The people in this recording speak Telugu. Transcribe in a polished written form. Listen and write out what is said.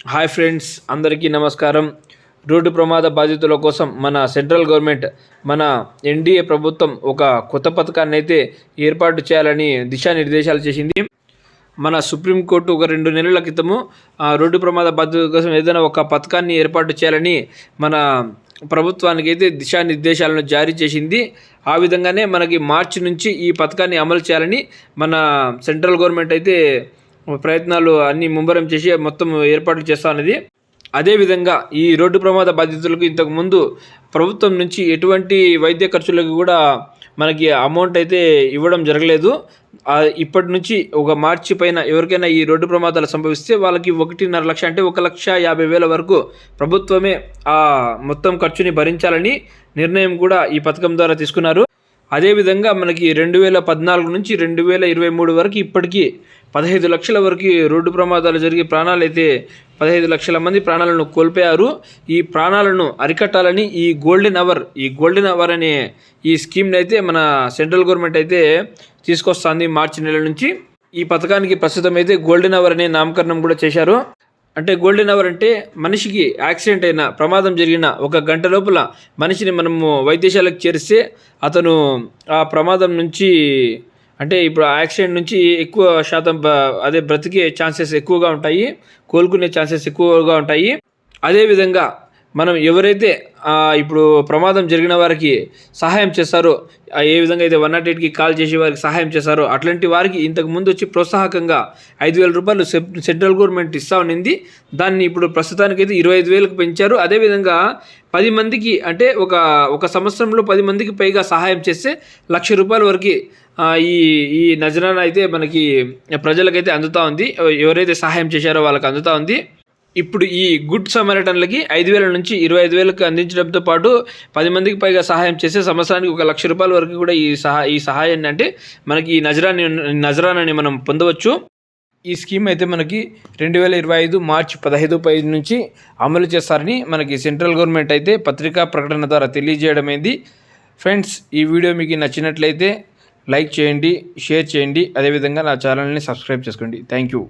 హాయ్ ఫ్రెండ్స్, అందరికీ నమస్కారం. రోడ్డు ప్రమాద బాధితుల కోసం మన సెంట్రల్ గవర్నమెంట్, మన ఎన్డీఏ ప్రభుత్వం ఒక కొత్త పథకాన్ని అయితే ఏర్పాటు చేయాలని దిశానిర్దేశాలు చేసింది. మన సుప్రీంకోర్టు ఒక 2 నెలల క్రితము రోడ్డు ప్రమాద బాధితుల కోసం ఏదైనా ఒక పథకాన్ని ఏర్పాటు చేయాలని మన ప్రభుత్వానికి అయితే దిశానిర్దేశాలను జారీ చేసింది. ఆ విధంగానే మనకి మార్చి నుంచి ఈ పథకాన్ని అమలు చేయాలని మన సెంట్రల్ గవర్నమెంట్ అయితే ప్రయత్నాలు అన్నీ ముమ్మరం చేసి మొత్తం ఏర్పాట్లు చేస్తా ఉన్నది. అదేవిధంగా ఈ రోడ్డు ప్రమాద బాధితులకు ఇంతకుముందు ప్రభుత్వం నుంచి ఎటువంటి వైద్య ఖర్చులకు కూడా మనకి అమౌంట్ అయితే ఇవ్వడం జరగలేదు. ఇప్పటి నుంచి ఒక మార్చి పైన ఎవరికైనా ఈ రోడ్డు ప్రమాదాలు సంభవిస్తే వాళ్ళకి 1.5 లక్ష అంటే 1,50,000 వరకు ప్రభుత్వమే ఆ మొత్తం ఖర్చుని భరించాలని నిర్ణయం కూడా ఈ పథకం ద్వారా తీసుకున్నారు. అదేవిధంగా మనకి 2014 నుంచి 2023 వరకు ఇప్పటికీ 15 లక్షల వరకు రోడ్డు ప్రమాదాలు జరిగి ప్రాణాలైతే 15 లక్షల మంది ప్రాణాలను కోల్పోయారు. ఈ ప్రాణాలను అరికట్టాలని ఈ గోల్డెన్ అవర్ అనే ఈ స్కీమ్ని అయితే మన సెంట్రల్ గవర్నమెంట్ అయితే తీసుకొస్తుంది మార్చి నెల నుంచి. ఈ పథకానికి ప్రస్తుతం అయితే గోల్డెన్ అవర్ అనే నామకరణం కూడా చేశారు. అంటే గోల్డెన్ అవర్ అంటే మనిషికి యాక్సిడెంట్ అయిన ప్రమాదం జరిగిన 1 గంట లోపల మనిషిని మనము వైద్యశాలకు చేరిస్తే అతను ఆ ప్రమాదం నుంచి, అంటే ఇప్పుడు యాక్సిడెంట్ నుంచి ఎక్కువ శాతం బ్రతికే ఛాన్సెస్ ఎక్కువగా ఉంటాయి, కోలుకునే ఛాన్సెస్ ఎక్కువగా ఉంటాయి. అదేవిధంగా మనం ఎవరైతే ఇప్పుడు ప్రమాదం జరిగిన వారికి సహాయం చేస్తారో, ఏ విధంగా అయితే 108కి కాల్ చేసి వారికి సహాయం చేస్తారో అట్లాంటి వారికి ఇంతకు ముందు వచ్చి ప్రోత్సాహకంగా 5,000 రూపాయలు సెంట్రల్ గవర్నమెంట్ ఇస్తా ఉన్నింది. దాన్ని ఇప్పుడు ప్రస్తుతానికైతే 25,000కు పెంచారు. అదేవిధంగా 10 మందికి, అంటే ఒక సంవత్సరంలో 10 మందికి పైగా సహాయం చేస్తే 1,00,000 రూపాయల వరకు ఈ నజరానా అయితే మనకి ప్రజలకైతే అందుతూ ఉంది. ఎవరైతే సహాయం చేశారో వాళ్ళకి అందుతూ ఉంది. ఇప్పుడు ఈ గుడ్ సమరిటన్లకి 5,000 నుంచి 25,000కి అందించడంతో పాటు 10 మందికి పైగా సహాయం చేసే సంవత్సరానికి 1,00,000 రూపాయల వరకు కూడా ఈ సహాయాన్ని, అంటే మనకి ఈ నజరానాని మనం పొందవచ్చు. ఈ స్కీమ్ అయితే మనకి 2025 మార్చి 15 నుంచి అమలు చేస్తారని మనకి సెంట్రల్ గవర్నమెంట్ అయితే పత్రికా ప్రకటన ద్వారా తెలియజేయడమైంది. ఫ్రెండ్స్, ఈ వీడియో మీకు నచ్చినట్లయితే లైక్ చేయండి, షేర్ చేయండి, అదేవిధంగా నా ఛానల్ని సబ్స్క్రైబ్ చేసుకోండి. Thank you.